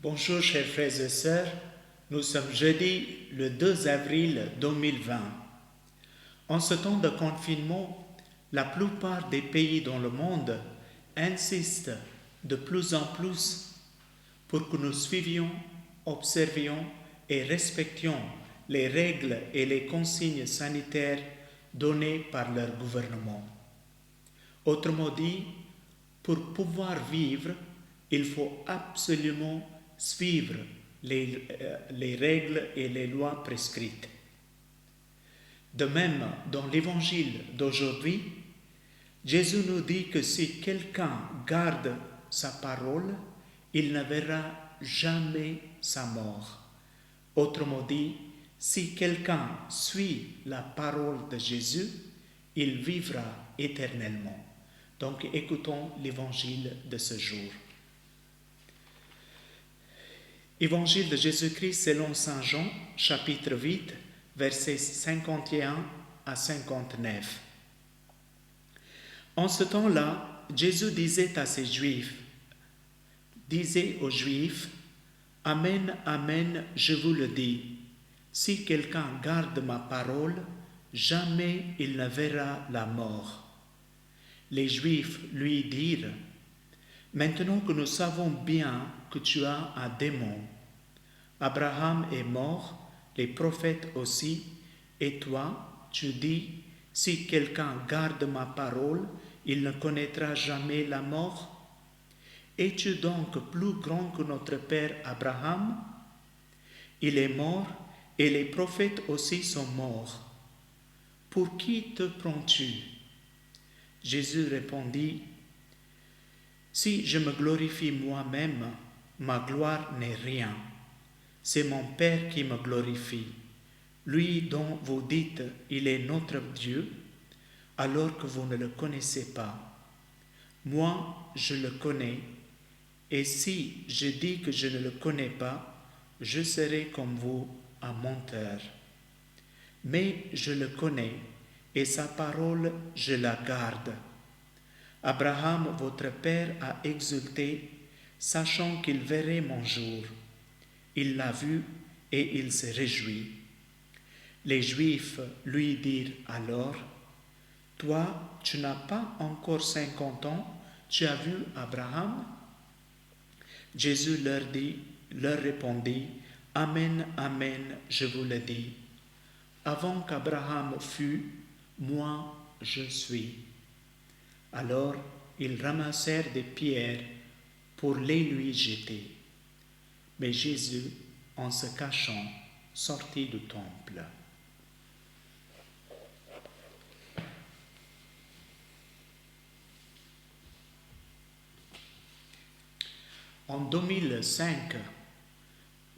Bonjour chers frères et sœurs, nous sommes jeudi le 2 avril 2020. En ce temps de confinement, la plupart des pays dans le monde insistent de plus en plus pour que nous suivions, observions et respections les règles et les consignes sanitaires données par leur gouvernement. Autrement dit, pour pouvoir vivre, il faut absolument suivre les règles et les lois prescrites. De même, dans l'évangile d'aujourd'hui, Jésus nous dit que si quelqu'un garde sa parole, il ne verra jamais sa mort. Autrement dit, si quelqu'un suit la parole de Jésus, il vivra éternellement. Donc écoutons l'évangile de ce jour. Évangile de Jésus-Christ selon Saint Jean, chapitre 8, versets 51 à 59. En ce temps-là, Jésus disait aux Juifs, « Amen, Amen, je vous le dis, si quelqu'un garde ma parole, jamais il ne verra la mort. » Les Juifs lui dirent, « Maintenant que nous savons bien que tu as un démon, Abraham est mort, les prophètes aussi, et toi, tu dis, si quelqu'un garde ma parole, il ne connaîtra jamais la mort. Es-tu donc plus grand que notre père Abraham? Il est mort, et les prophètes aussi sont morts. Pour qui te prends-tu? » Jésus répondit, « Si je me glorifie moi-même, ma gloire n'est rien. C'est mon Père qui me glorifie, lui dont vous dites, il est notre Dieu, alors que vous ne le connaissez pas. Moi, je le connais, et si je dis que je ne le connais pas, je serai comme vous, un menteur. Mais je le connais, et sa parole, je la garde. Abraham, votre père, a exulté, sachant qu'il verrait mon jour. Il l'a vu et il se réjouit. Les Juifs lui dirent alors, « Toi, tu n'as pas encore 50 ans, tu as vu Abraham ?» Jésus leur répondit, « Amen, Amen, je vous le dis. Avant qu'Abraham fût, moi je suis. » Alors ils ramassèrent des pierres pour les lui jeter. Mais Jésus, en se cachant, sortit du temple. En 2005,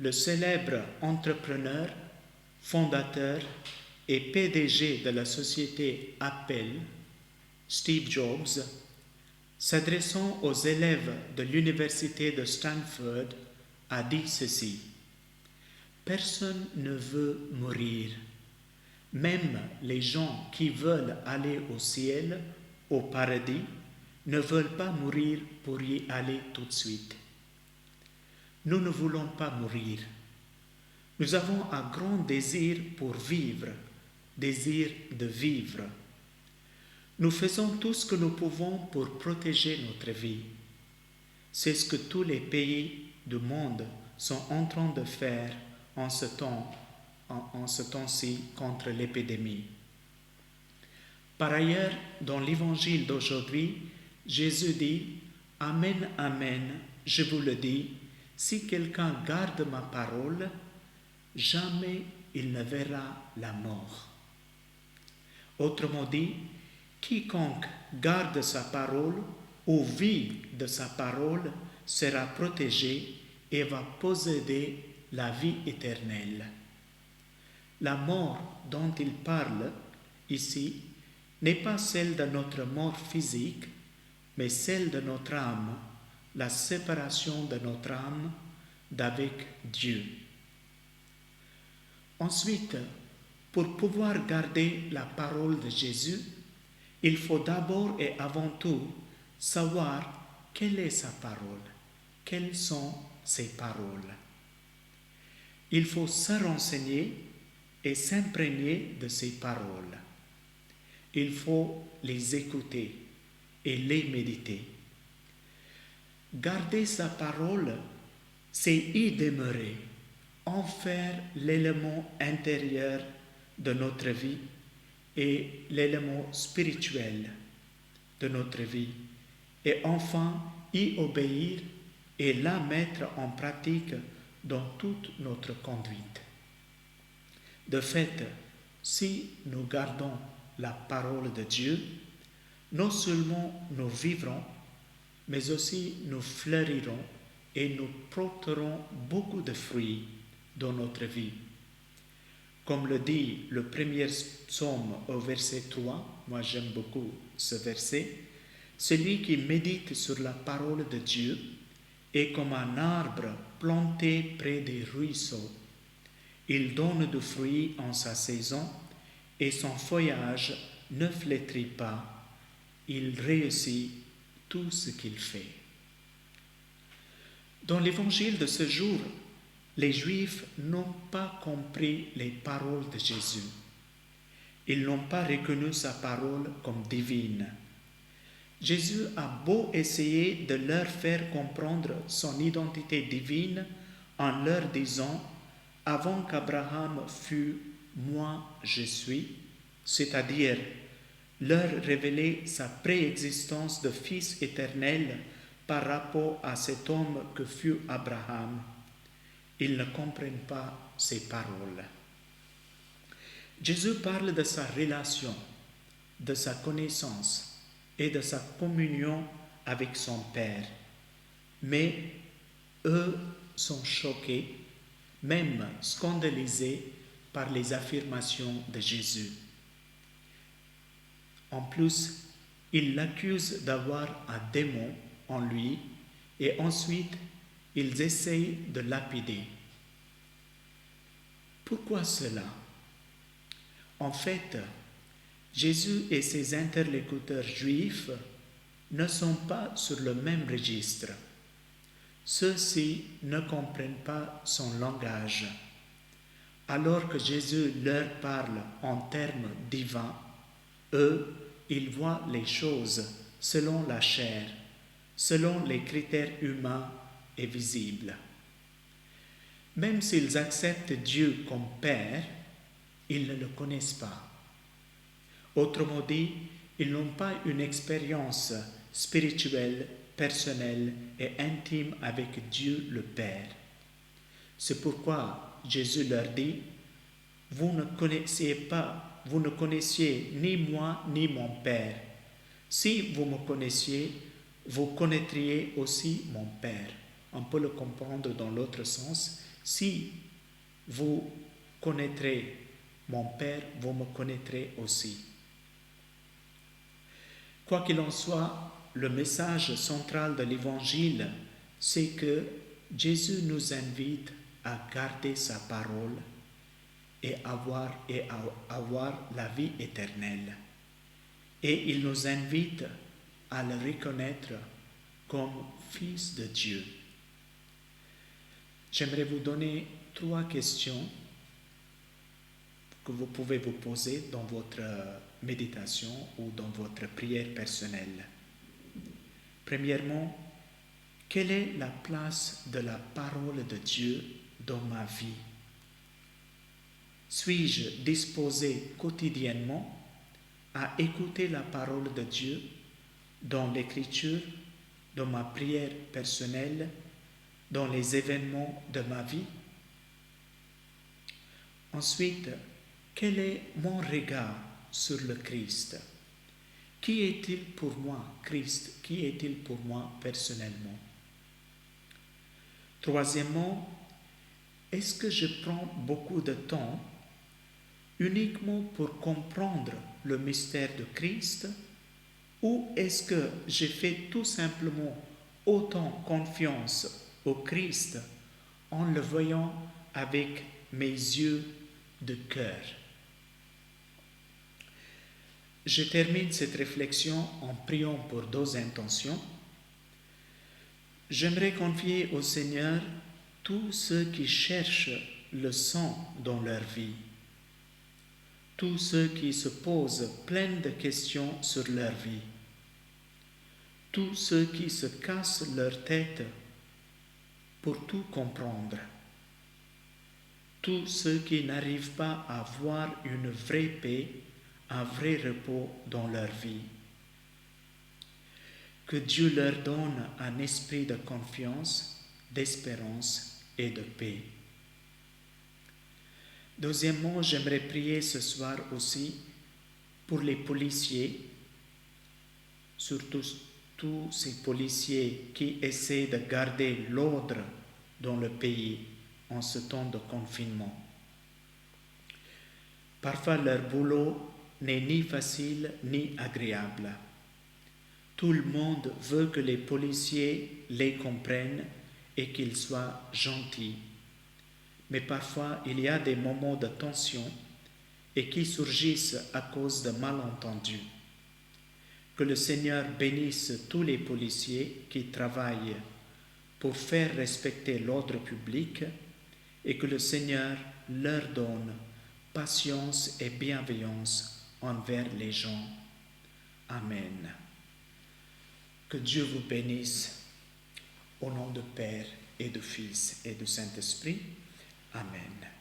le célèbre entrepreneur, fondateur et PDG de la société Apple, Steve Jobs, s'adressant aux élèves de l'université de Stanford, a dit ceci, « Personne ne veut mourir. Même les gens qui veulent aller au ciel, au paradis, ne veulent pas mourir pour y aller tout de suite. Nous ne voulons pas mourir. Nous avons un grand désir pour vivre, désir de vivre. Nous faisons tout ce que nous pouvons pour protéger notre vie. C'est ce que tous les pays du monde sont en train de faire en ce temps-ci contre l'épidémie. Par ailleurs, dans l'évangile d'aujourd'hui, Jésus dit « Amen, Amen, je vous le dis, si quelqu'un garde ma parole, jamais il ne verra la mort. » Autrement dit, quiconque garde sa parole ou vit de sa parole sera protégé et va posséder la vie éternelle. La mort dont il parle ici n'est pas celle de notre mort physique, mais celle de notre âme, la séparation de notre âme d'avec Dieu. Ensuite, pour pouvoir garder la parole de Jésus, il faut d'abord et avant tout savoir quelle est sa parole, quelles sont ces paroles. Il faut se renseigner et s'imprégner de ces paroles. Il faut les écouter et les méditer. Garder sa parole, c'est y demeurer, en faire l'élément intérieur de notre vie et l'élément spirituel de notre vie, et enfin y obéir et la mettre en pratique dans toute notre conduite. De fait, si nous gardons la parole de Dieu, non seulement nous vivrons, mais aussi nous fleurirons et nous porterons beaucoup de fruits dans notre vie. Comme le dit le premier psaume au verset 3, moi j'aime beaucoup ce verset, celui qui médite sur la parole de Dieu est comme un arbre planté près des ruisseaux. Il donne du fruit en sa saison et son feuillage ne flétrit pas. Il réussit tout ce qu'il fait. Dans l'évangile de ce jour, les Juifs n'ont pas compris les paroles de Jésus. Ils n'ont pas reconnu sa parole comme divine. Jésus a beau essayer de leur faire comprendre son identité divine en leur disant « Avant qu'Abraham fût, moi je suis », c'est-à-dire leur révéler sa préexistence de Fils éternel par rapport à cet homme que fut Abraham. Ils ne comprennent pas ces paroles. Jésus parle de sa relation, de sa connaissance et de sa communion avec son Père. Mais eux sont choqués, même scandalisés par les affirmations de Jésus. En plus, ils l'accusent d'avoir un démon en lui et ensuite ils essayent de lapider. Pourquoi cela? En fait, Jésus et ses interlocuteurs juifs ne sont pas sur le même registre. Ceux-ci ne comprennent pas son langage. Alors que Jésus leur parle en termes divins, eux, ils voient les choses selon la chair, selon les critères humains et visibles. Même s'ils acceptent Dieu comme Père, ils ne le connaissent pas. Autrement dit, ils n'ont pas une expérience spirituelle, personnelle et intime avec Dieu le Père. C'est pourquoi Jésus leur dit, vous ne connaissiez ni moi ni mon Père. Si vous me connaissiez, vous connaîtriez aussi mon Père. On peut le comprendre dans l'autre sens. Si vous connaîtrez mon Père, vous me connaîtrez aussi. Quoi qu'il en soit, le message central de l'Évangile, c'est que Jésus nous invite à garder sa parole et à avoir la vie éternelle. Et il nous invite à le reconnaître comme Fils de Dieu. J'aimerais vous donner 3 questions que vous pouvez vous poser dans votre méditation ou dans votre prière personnelle. Premièrement, quelle est la place de la parole de Dieu dans ma vie? Suis-je disposé quotidiennement à écouter la parole de Dieu dans l'Écriture, dans ma prière personnelle, dans les événements de ma vie? Ensuite, quel est mon regard sur le Christ? Qui est-il pour moi, Christ? Qui est-il pour moi personnellement? Troisièmement, est-ce que je prends beaucoup de temps uniquement pour comprendre le mystère de Christ, ou est-ce que je fais tout simplement autant confiance au Christ en le voyant avec mes yeux de cœur? Je termine cette réflexion en priant pour 2 intentions. J'aimerais confier au Seigneur tous ceux qui cherchent le sang dans leur vie, tous ceux qui se posent plein de questions sur leur vie, tous ceux qui se cassent leur tête pour tout comprendre, tous ceux qui n'arrivent pas à avoir une vraie paix, un vrai repos dans leur vie. Que Dieu leur donne un esprit de confiance, d'espérance et de paix. Deuxièmement, j'aimerais prier ce soir aussi pour les policiers, surtout tous ces policiers qui essaient de garder l'ordre dans le pays en ce temps de confinement. Parfois, leur boulot n'est ni facile ni agréable. Tout le monde veut que les policiers les comprennent et qu'ils soient gentils. Mais parfois, il y a des moments de tension et qui surgissent à cause de malentendus. Que le Seigneur bénisse tous les policiers qui travaillent pour faire respecter l'ordre public et que le Seigneur leur donne patience et bienveillance envers les gens. Amen. Que Dieu vous bénisse au nom du Père et du Fils et du Saint-Esprit. Amen.